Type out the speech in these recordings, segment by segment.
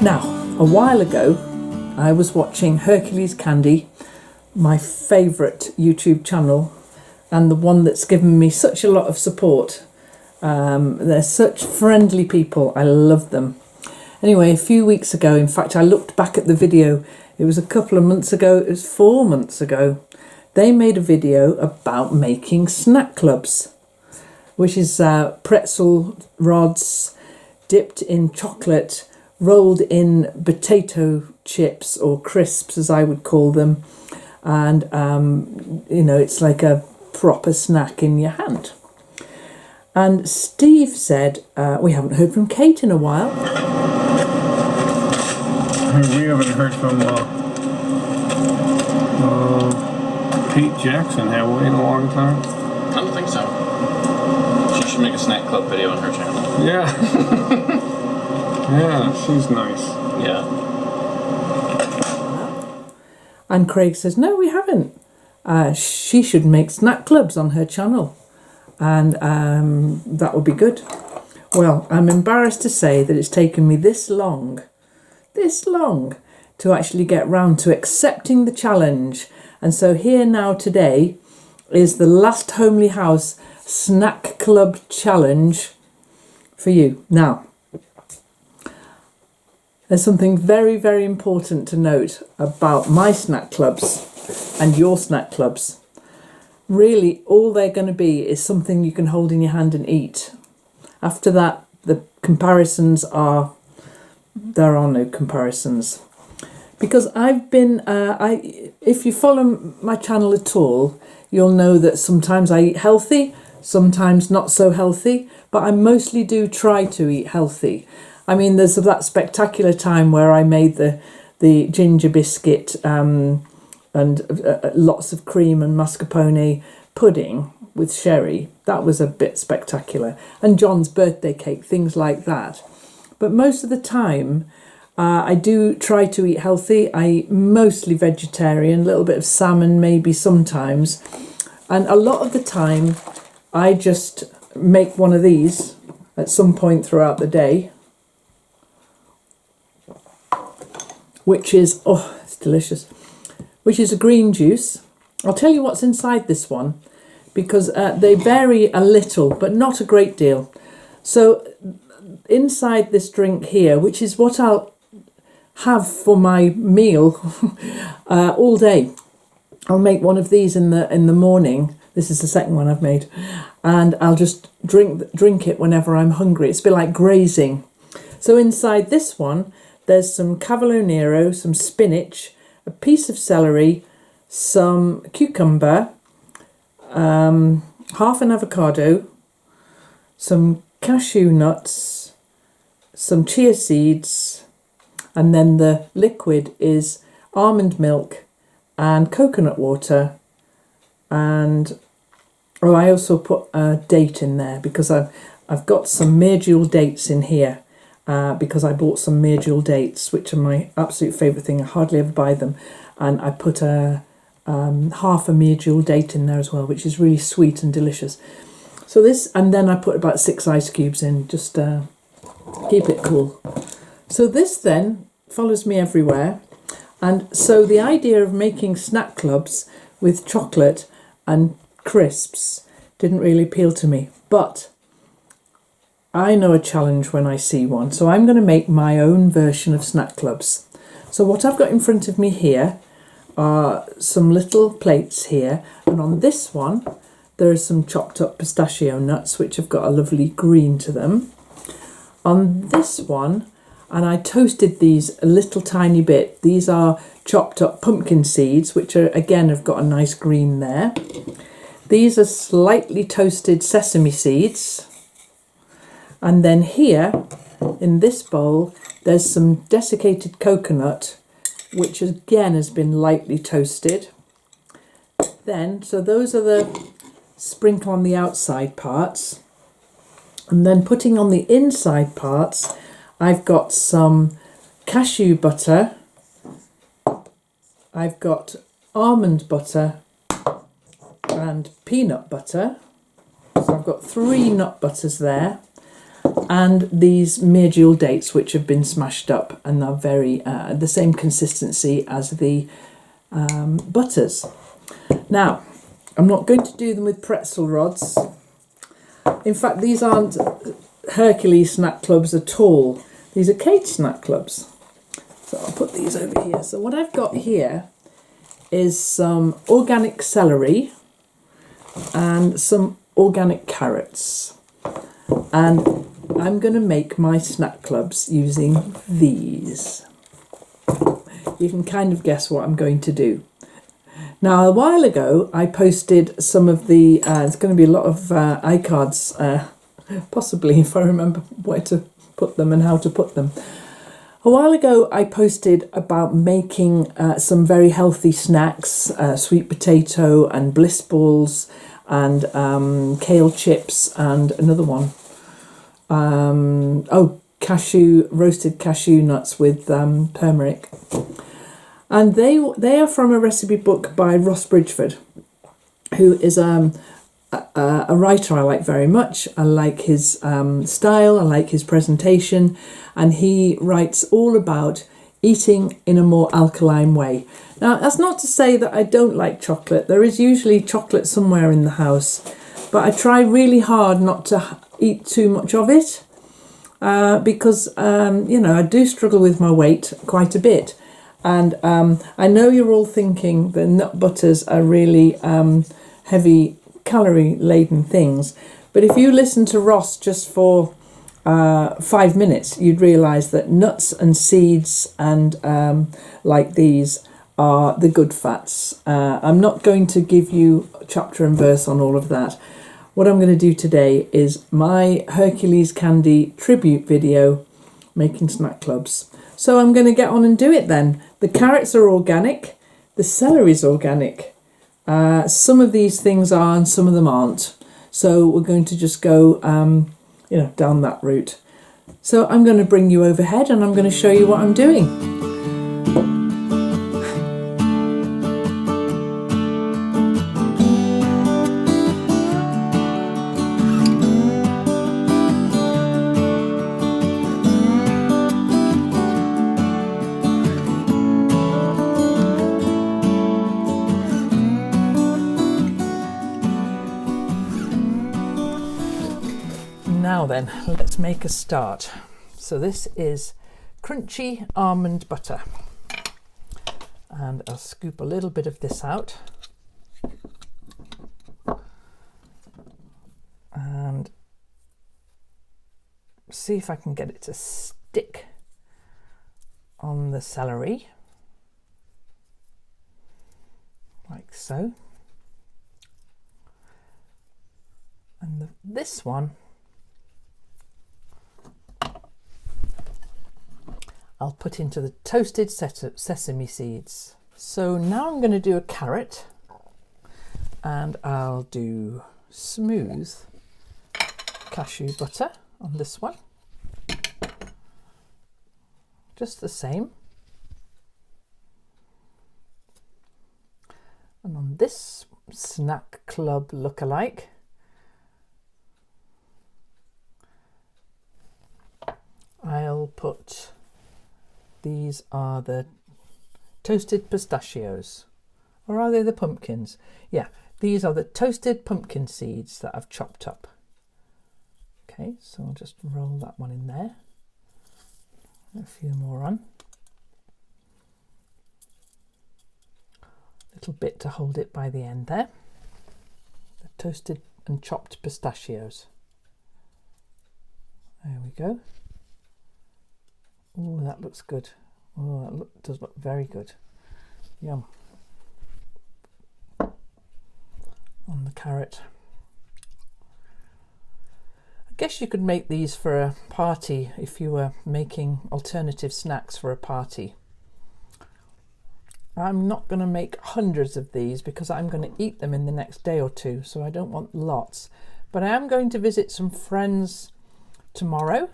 Now, a while ago, I was watching Hercules Candy, my favourite YouTube channel, and the one that's given me such a lot of support. They're such friendly people. I love them. Anyway, a few weeks ago, in fact, I looked back at the video. It was a couple of months ago. It was 4 months ago. They made a video about making snack clubs, which is pretzel rods dipped in chocolate, rolled in potato chips or crisps, as I would call them. And, you know, it's like a proper snack in your hand. And Steve said, we haven't heard from Kate in a while. We haven't heard from Pete Jackson, have we, in a long time? I don't think so. She should make a snack club video on her channel. Yeah. Yeah, she's nice. Yeah. And Craig says, no, we haven't. She should make snack clubs on her channel. And that would be good. Well, I'm embarrassed to say that it's taken me this long to actually get round to accepting the challenge. And so here now today is the last Homely House Snack Club Challenge for you. Now, there's something very, very important to note about my snack clubs and your snack clubs. Really, all they're going to be is something you can hold in your hand and eat. After that, the comparisons there are no comparisons. Because I've been, if you follow my channel at all, you'll know that sometimes I eat healthy, sometimes not so healthy, but I mostly do try to eat healthy. I mean, there's that spectacular time where I made the ginger biscuit and lots of cream and mascarpone pudding with sherry. That was a bit spectacular. And John's birthday cake, things like that. But most of the time, I do try to eat healthy. I eat mostly vegetarian, a little bit of salmon maybe sometimes. And a lot of the time, I just make one of these at some point throughout the day, which is, oh, it's delicious, which is a green juice. I'll tell you what's inside this one, because they vary a little, but not a great deal. So inside this drink here, which is what I'll have for my meal all day, I'll make one of these in the morning. This is the second one I've made. And I'll just drink it whenever I'm hungry. It's a bit like grazing. So inside this one, there's some Cavolo Nero, some spinach, a piece of celery, some cucumber, half an avocado, some cashew nuts, some chia seeds, and then the liquid is almond milk and coconut water. And I also put a date in there because I've got some Mejul dates in here. Because I bought some Mejul dates, which are my absolute favourite thing. I hardly ever buy them. And I put half a Mejul date in there as well, which is really sweet and delicious. So this, and then I put about 6 ice cubes in, just keep it cool. So this then follows me everywhere. And so the idea of making snack clubs with chocolate and crisps didn't really appeal to me. But I know a challenge when I see one, so I'm going to make my own version of snack clubs. So what I've got in front of me here are some little plates here, and on this one there are some chopped up pistachio nuts, which have got a lovely green to them. On this one, and I toasted these a little tiny bit, these are chopped up pumpkin seeds, which are again have got a nice green there. These are slightly toasted sesame seeds. And then here, in this bowl, there's some desiccated coconut, which again has been lightly toasted. Then, so those are the sprinkle on the outside parts. And then putting on the inside parts, I've got some cashew butter. I've got almond butter and peanut butter. So I've got 3 nut butters there. and these Myrgel dates, which have been smashed up and are very the same consistency as the butters. Now, I'm not going to do them with pretzel rods. In fact, these aren't Hercules snack clubs at all. These are Kate snack clubs. So I'll put these over here. So what I've got here is some organic celery and some organic carrots. And I'm going to make my snack clubs using these. You can kind of guess what I'm going to do. Now, a while ago, I posted some of the, it's going to be a lot of iCards, possibly, if I remember where to put them and how to put them. A while ago, I posted about making some very healthy snacks, sweet potato and bliss balls and kale chips and another one. Roasted cashew nuts with turmeric. And they are from a recipe book by Ross Bridgford, who is a writer I like very much. I like his style, I like his presentation, and he writes all about eating in a more alkaline way. Now, that's not to say that I don't like chocolate. There is usually chocolate somewhere in the house, but I try really hard not to eat too much of it because, I do struggle with my weight quite a bit. And I know you're all thinking that nut butters are really heavy calorie-laden things, but if you listen to Ross just for 5 minutes, you'd realise that nuts and seeds and like these are the good fats. I'm not going to give you chapter and verse on all of that. What I'm going to do today is my Hercules Candy tribute video making snack clubs. So I'm going to get on and do it then. The carrots are organic, the celery is organic. Some of these things are and some of them aren't. So we're going to just go, down that route. So I'm going to bring you overhead and I'm going to show you what I'm doing. Now then, let's make a start. So this is crunchy almond butter. And I'll scoop a little bit of this out. And see if I can get it to stick on the celery. Like so. And this one I'll put into the toasted sesame seeds. So now I'm going to do a carrot and I'll do smooth cashew butter on this one. Just the same. And on this snack club lookalike, I'll put, these are the toasted pistachios, or are they the pumpkins? Yeah, these are the toasted pumpkin seeds that I've chopped up. Okay, so I'll just roll that one in there. A few more on. A little bit to hold it by the end there. The toasted and chopped pistachios. There we go. Oh, that looks good. Oh, that does look very good. Yum. On the carrot. I guess you could make these for a party if you were making alternative snacks for a party. I'm not going to make hundreds of these because I'm going to eat them in the next day or two, so I don't want lots. But I am going to visit some friends tomorrow.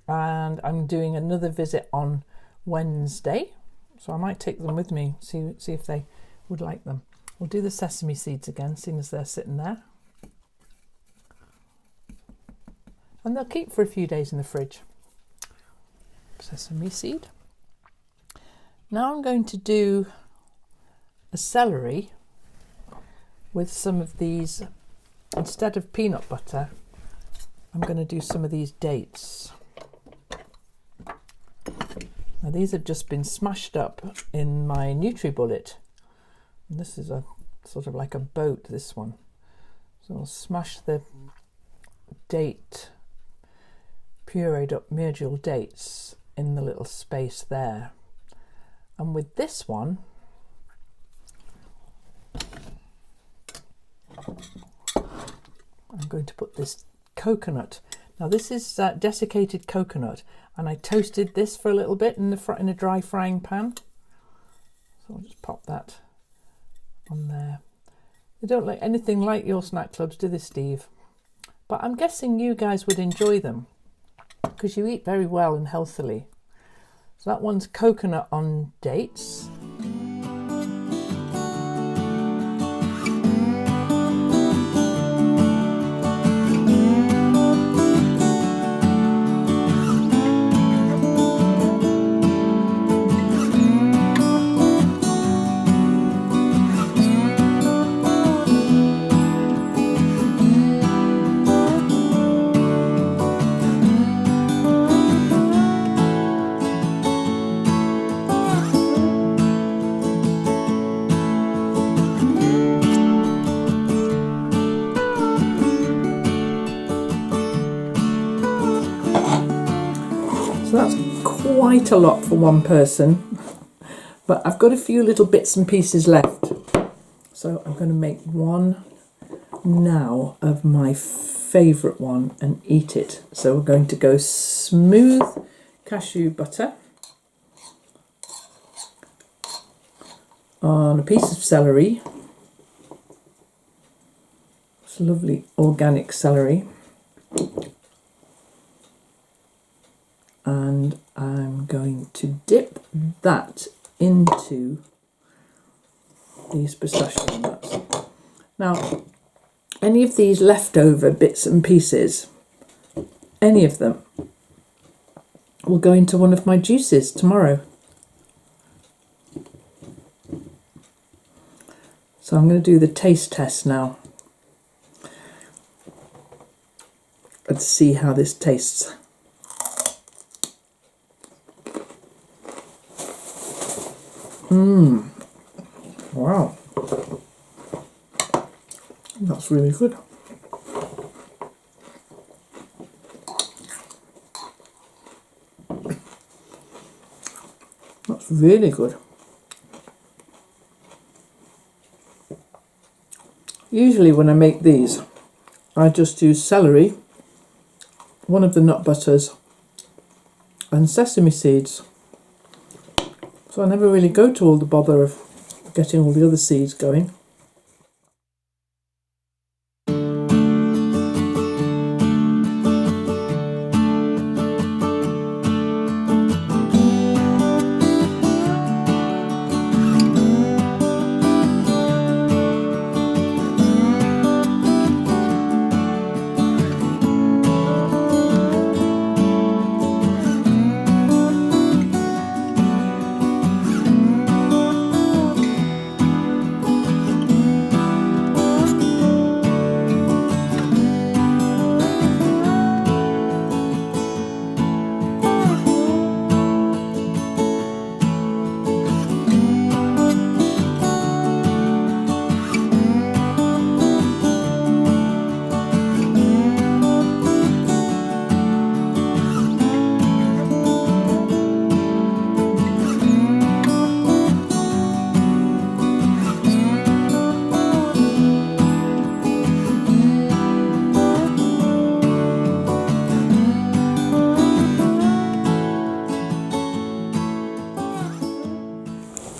And I'm doing another visit on Wednesday, so I might take them with me, see if they would like them. We'll do the sesame seeds again, seeing as they're sitting there. and they'll keep for a few days in the fridge. Sesame seed. Now I'm going to do a celery with some of these. Instead of peanut butter, I'm going to do some of these dates. Now these have just been smashed up in my NutriBullet. And this is a sort of like a boat, this one. So I'll smash the date, pureed up myrtle dates in the little space there. And with this one, I'm going to put this coconut. Now this is desiccated coconut, and I toasted this for a little bit in a dry frying pan. So I'll just pop that on there. They don't look anything like your snack clubs, do they, Steve? But I'm guessing you guys would enjoy them because you eat very well and healthily. So that one's coconut on dates. So that's quite a lot for one person, but I've got a few little bits and pieces left. So I'm going to make one now of my favourite one and eat it. So we're going to go smooth cashew butter on a piece of celery. It's lovely organic celery. And I'm going to dip that into these pistachio nuts. Now, any of these leftover bits and pieces, any of them, will go into one of my juices tomorrow. So I'm going to do the taste test now and see how this tastes. Wow, that's really good. That's really good. Usually when I make these, I just use celery, one of the nut butters, and sesame seeds. So I never really go to all the bother of getting all the other seeds going.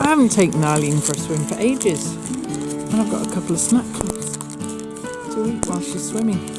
I haven't taken Eileen for a swim for ages, and I've got a couple of snack clubs to eat while she's swimming.